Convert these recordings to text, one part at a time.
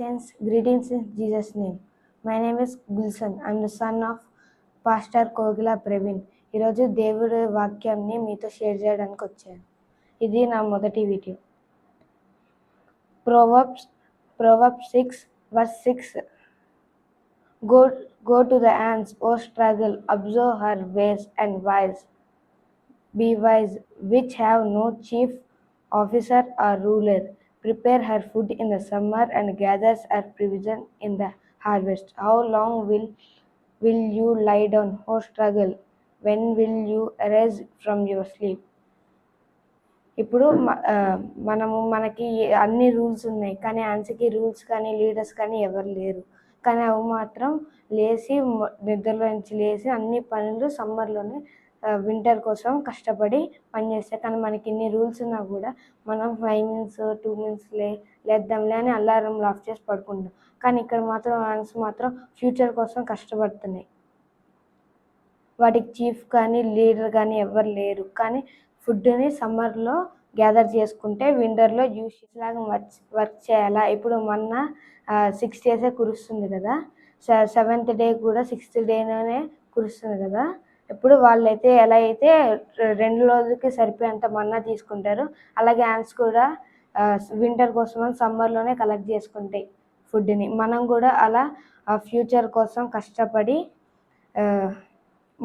Saints, greetings in Jesus' name. My name is Gulshan. I'm the son of pastor Kogila Praveen. ఈరోజు దేవుడి వాక్యాన్ని మీతో share చేయడానికి వచ్చాను. ఇది నా మొదటి video. Proverbs 6 verse 6. Go to the ants, O struggle, observe her ways and be wise, which have no chief officer or ruler. Prepare her food in the summer and gathers her provision in the harvest. How long will you lie down, O struggle? When will you arise from your sleep? ఇప్పుడు మనకి అన్ని rules ఉన్నాయి, కానీ ఆన్సర్కి rules కానీ leaders కానీ ఎవరు లేరు. కానీ అవి మాత్రం నిద్రలో నుంచి లేచి అన్ని పనులు సమ్మర్లోనే వింటర్ కోసం కష్టపడి పనిచేస్తాయి. కానీ మనకి ఇన్ని రూల్స్ ఉన్నా కూడా మనం 5 minutes 2 minutes లేద్దాంలే అని అలారంలు ఆఫ్ చేసి పడుకుంటాం. కానీ ఇక్కడ మాత్రం ఆన్స్ మాత్రం ఫ్యూచర్ కోసం కష్టపడుతున్నాయి. వాటికి చీఫ్ కానీ లీడర్ కానీ ఎవరు లేరు. కానీ ఫుడ్ని సమ్మర్లో గ్యాదర్ చేసుకుంటే వింటర్లో యూస్ లాగా వర్క్ చేయాలా. ఇప్పుడు మొన్న 6 days కురుస్తుంది కదా, 7th day కూడా 6th dayలోనే కురుస్తుంది కదా. ఇప్పుడు వాళ్ళైతే ఎలా అయితే 2 రోజులకి సరిపోయేంత మన్నా తీసుకుంటారు, అలాగే యాంట్స్ కూడా వింటర్ కోసం సమ్మర్లోనే కలెక్ట్ చేసుకుంటాయి ఫుడ్ని. మనం కూడా అలా ఫ్యూచర్ కోసం కష్టపడి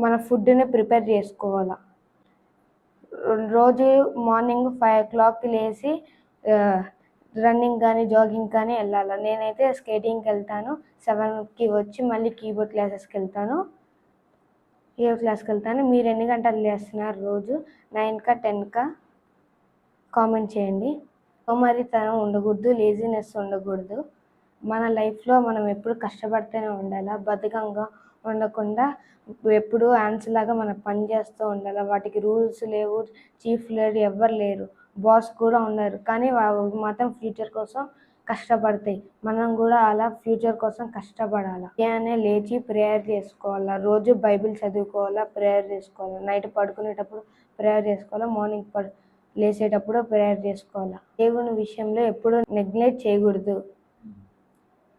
మన ఫుడ్ని ప్రిపేర్ చేసుకోవాలి. రోజు మార్నింగ్ 5 o'clockకి లేచి రన్నింగ్ కానీ జాగింగ్ కానీ వెళ్ళాలి. నేనైతే స్కేటింగ్కి వెళ్తాను, 7కి వచ్చి మళ్ళీ కీబోర్డ్ క్లాసెస్కి వెళ్తాను, క్లాస్కి వెళ్తాను. మీరు ఎన్ని గంటలు లేస్తున్నారు రోజు? 9కా 10కా కామెంట్ చేయండి. సోమరితనం ఉండకూడదు, లేజినెస్ ఉండకూడదు. మన లైఫ్లో మనం ఎప్పుడు కష్టపడితేనే ఉండాలి, బద్ధకంగా ఉండకుండా ఎప్పుడు ఆన్స్ లాగా మనం పని చేస్తూ ఉండాలి. వాటికి రూల్స్ లేవు, చీఫ్ లేడు, ఎవ్వరు లేరు, బాస్ కూడా ఉన్నారు, కానీ మాత్రం ఫ్యూచర్ కోసం కష్టపడతాయి. మనం కూడా అలా ఫ్యూచర్ కోసం కష్టపడాలి. ఉదయాన్నే లేచి ప్రేయర్ చేసుకోవాలా, రోజు బైబిల్ చదువుకోవాలా, ప్రేయర్ చేసుకోవాలా, నైట్ పడుకునేటప్పుడు ప్రేయర్ చేసుకోవాలా, మార్నింగ్ లేచేటప్పుడు ప్రేయర్ చేసుకోవాలా. దేవుని విషయంలో ఎప్పుడు నెగ్లెక్ట్ చేయకూడదు.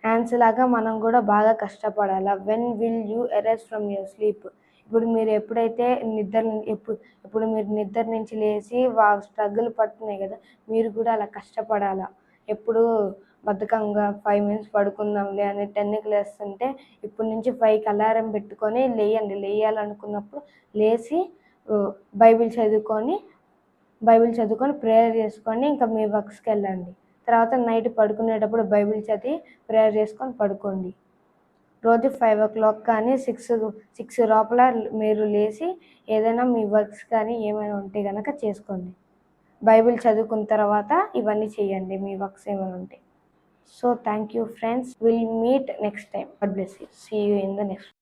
హ్యాండ్స్ లాగా మనం కూడా బాగా కష్టపడాలా. When will you arise from your sleep? ఇప్పుడు మీరు ఎప్పుడైతే ఇప్పుడు మీరు నిద్ర నుంచి లేచి స్ట్రగుల్ పడుతున్నాయి కదా, మీరు కూడా అలా కష్టపడాలా. ఎప్పుడు బద్ధకంగా 5 minutes పడుకుందాంలే అని 10కి లేస్తుంటే ఇప్పటి నుంచి 5కి అలారం పెట్టుకొని లేయాలనుకున్నప్పుడు లేచి బైబిల్ చదువుకొని ప్రేయర్ చేసుకొని ఇంకా మీ వర్క్స్కి వెళ్ళండి. తర్వాత నైట్ పడుకునేటప్పుడు బైబిల్ చదివి ప్రేయర్ చేసుకొని పడుకోండి. రోజు 5 o'clock కానీ 6 లోపల మీరు లేచి ఏదైనా మీ వర్క్స్ కానీ ఏమైనా ఉంటే కనుక చేసుకోండి. బైబిల్ చదువుకున్న తర్వాత ఇవన్నీ చేయండి, మీ వర్క్స్ ఏమైనా ఉంటే. So thank you friends, will meet next time. God bless you. See you in the next.